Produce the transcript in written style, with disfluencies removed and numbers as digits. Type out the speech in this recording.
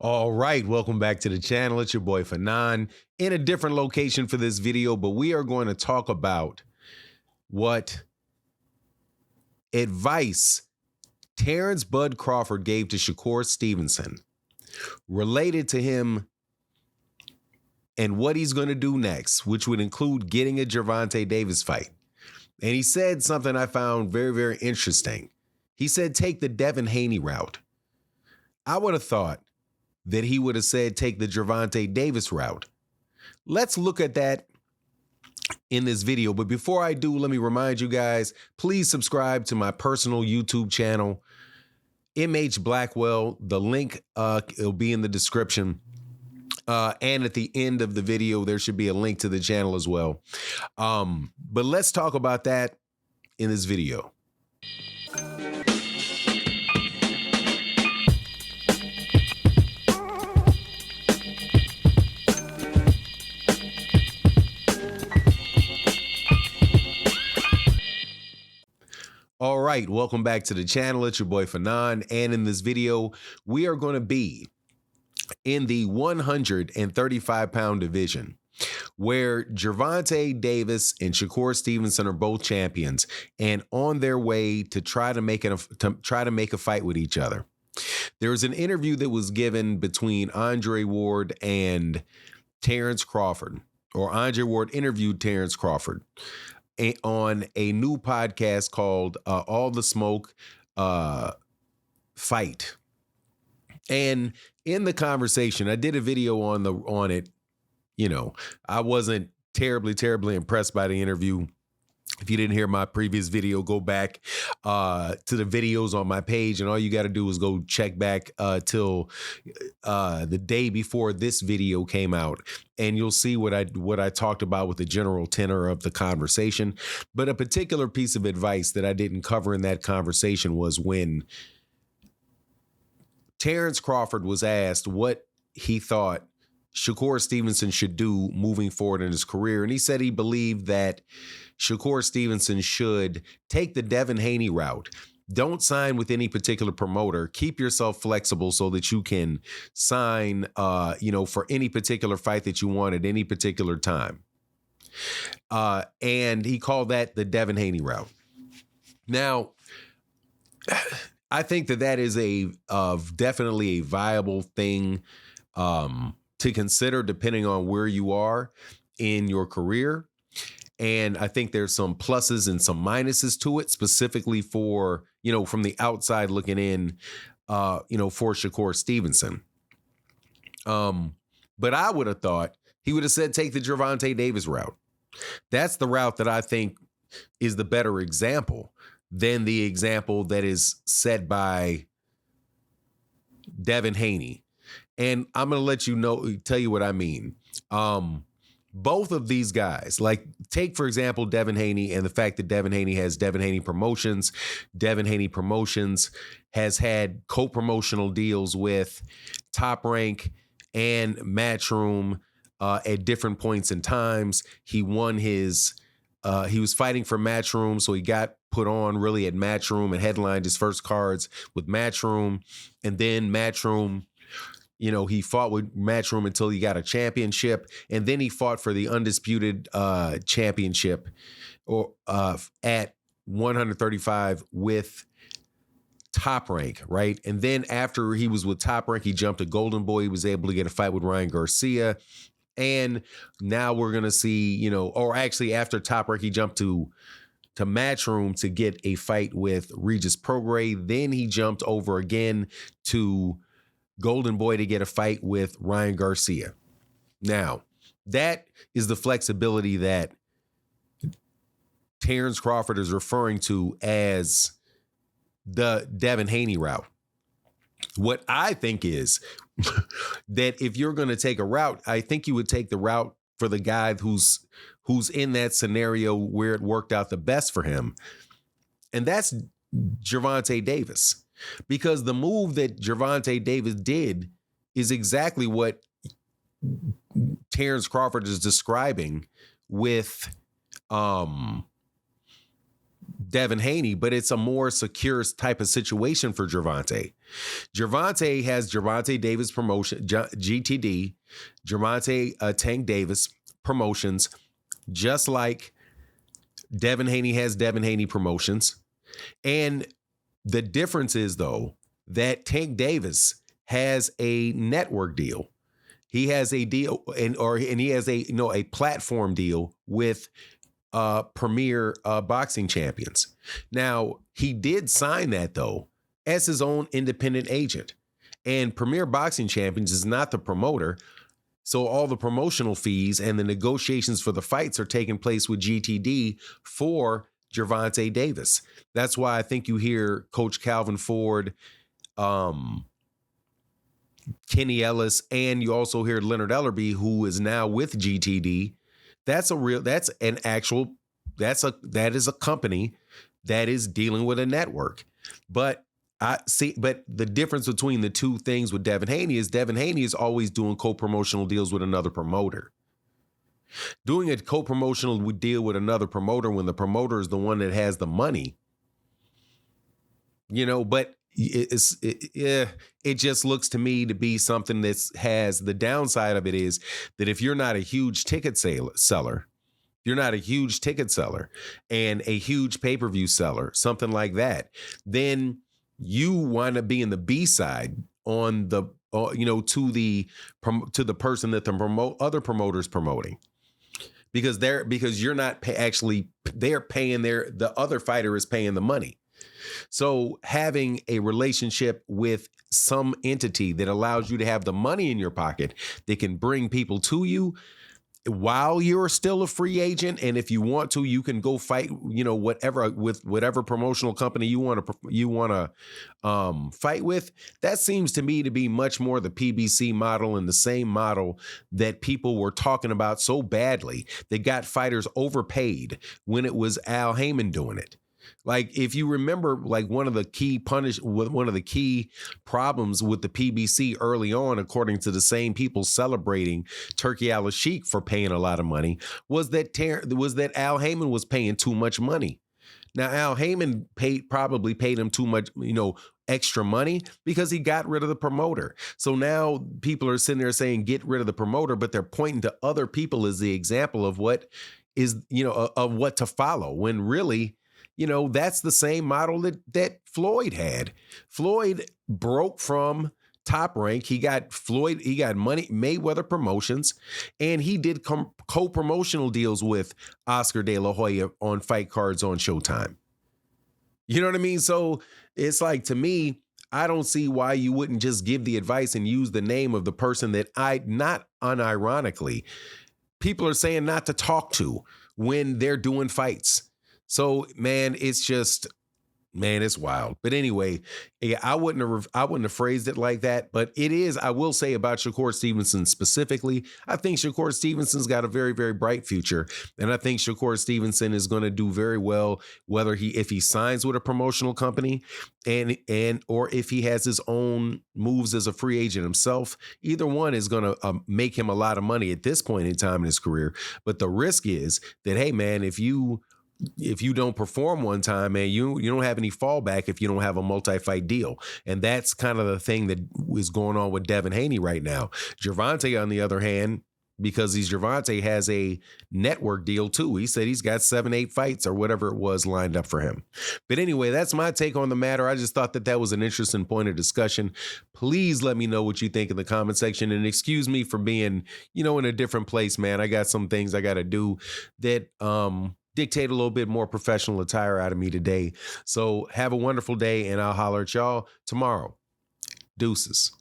All right, welcome back to the channel. It's your boy Fanon in a different location for this video, but we are going to talk about what advice Terrence Bud Crawford gave to Shakur Stevenson related to him and what he's going to do next, which would include getting a Gervonta Davis fight. And he said something I found very, very interesting. He said, take the Devin Haney route. I would have thought that he would have said, take the Gervonta Davis route. Let's look at that in this video. But before I do, let me remind you guys, please subscribe to my personal YouTube channel, MH Blackwell. The link it'll be in the description. And at the end of the video, there should be a link to the channel as well. But let's talk about that in this video. All right, welcome back to the channel. It's your boy Fanon, and in this video, we are going to be in the 135-pound division, where Gervonta Davis and Shakur Stevenson are both champions and on their way to try to make a fight with each other. There was an interview that was given between Andre Ward and Terrence Crawford, or Andre Ward interviewed Terrence Crawford on a new podcast called All the Smoke Fight. And in the conversation, I did a video on it. You know, I wasn't terribly impressed by the interview. If you didn't hear my previous video, go back to the videos on my page, and all you got to do is go check back till the day before this video came out, and you'll see what I talked about with the general tenor of the conversation. But a particular piece of advice that I didn't cover in that conversation was when Terrence Crawford was asked what he thought Shakur Stevenson should do moving forward in his career. And he said he believed that Shakur Stevenson should take the Devin Haney route. Don't sign with any particular promoter. Keep yourself flexible so that you can sign, for any particular fight that you want at any particular time. And he called that the Devin Haney route. Now, I think that is definitely a viable thing to consider depending on where you are in your career. And I think there's some pluses and some minuses to it, specifically for, from the outside looking in, for Shakur Stevenson. But I would have thought he would have said, take the Gervonta Davis route. That's the route that I think is the better example than the example that is set by Devin Haney. And I'm going to tell you what I mean. Both of these guys, like take, for example, Devin Haney and the fact that Devin Haney has Devin Haney Promotions. Devin Haney Promotions has had co-promotional deals with Top Rank and Matchroom at different points in times. He won he was fighting for Matchroom, so he got put on really at Matchroom and headlined his first cards with Matchroom. And then Matchroom, he fought with Matchroom until he got a championship, and then he fought for the undisputed championship at 135 with Top Rank, right? And then after he was with Top Rank, he jumped to Golden Boy. He was able to get a fight with Ryan Garcia. And now we're going to see, or actually after Top Rank, he jumped to Matchroom to get a fight with Regis Prograis. Then he jumped over again to Golden Boy to get a fight with Ryan Garcia. Now, that is the flexibility that Terrence Crawford is referring to as the Devin Haney route. What I think is that if you're going to take a route, I think you would take the route for the guy who's in that scenario where it worked out the best for him. And that's Gervonta Davis. Because the move that Gervonta Davis did is exactly what Terrence Crawford is describing with Devin Haney, but it's a more secure type of situation for Gervonta. Gervonta has Gervonta Davis promotion, GTD, Gervonta Tank Davis promotions, just like Devin Haney has Devin Haney promotions. And the difference is, though, that Tank Davis has a network deal. He has a deal and he has a platform deal with premier boxing champions. Now, he did sign that, though, as his own independent agent. And Premier Boxing Champions is not the promoter. So all the promotional fees and the negotiations for the fights are taking place with GTD for Gervonta Davis. That's why I think you hear Coach Calvin Ford, Kenny Ellis, and you also hear Leonard Ellerby, who is now with GTD. That is a company that is dealing with a network. But the difference between the two things with Devin Haney is always doing co-promotional deals with another promoter. Doing a co-promotional deal with another promoter when the promoter is the one that has the money, but it just looks to me to be something that has the downside of it is that if you're not a huge ticket seller, you're not a huge ticket seller and a huge pay-per-view seller, something like that, then you wind up being the B side on the, to the person that the other promoters promoting, because you're not they're paying the other fighter is paying the money. So having a relationship with some entity that allows you to have the money in your pocket that can bring people to you while you're still a free agent, and if you want to, you can go fight, whatever promotional company you want to fight with. That seems to me to be much more the PBC model and the same model that people were talking about so badly that got fighters overpaid when it was Al Heyman doing it. Like, if you remember, like one of the key problems with the PBC early on, according to the same people celebrating Turkey Al-Sheikh for paying a lot of money, was that Al Heyman was paying too much money. Now, Al Heyman probably paid him too much, extra money because he got rid of the promoter. So now people are sitting there saying, get rid of the promoter, but they're pointing to other people as the example of what is, of what to follow, when really, that's the same model that Floyd had. Floyd broke from Top Rank. He got money, Mayweather Promotions, and he did co-promotional deals with Oscar De La Hoya on fight cards on Showtime. You know what I mean? So it's like, to me, I don't see why you wouldn't just give the advice and use the name of the person that not unironically, people are saying not to talk to when they're doing fights. So, man, it's wild. But anyway, yeah, I wouldn't have phrased it like that, but it is. I will say about Shakur Stevenson specifically, I think Shakur Stevenson's got a very, very bright future, and I think Shakur Stevenson is going to do very well, if he signs with a promotional company or if he has his own moves as a free agent himself. Either one is going to make him a lot of money at this point in time in his career. But the risk is that, hey, man, if you don't perform one time, man, you don't have any fallback if you don't have a multi-fight deal. And that's kind of the thing that is going on with Devin Haney right now. Gervonta, on the other hand, because Gervonta has a network deal too. He said he's got 7-8 fights or whatever it was lined up for him. But anyway, that's my take on the matter. I just thought that was an interesting point of discussion. Please let me know what you think in the comment section, and excuse me for being, in a different place, man. I got some things I got to do that, dictate a little bit more professional attire out of me today. So have a wonderful day, and I'll holler at y'all tomorrow. Deuces.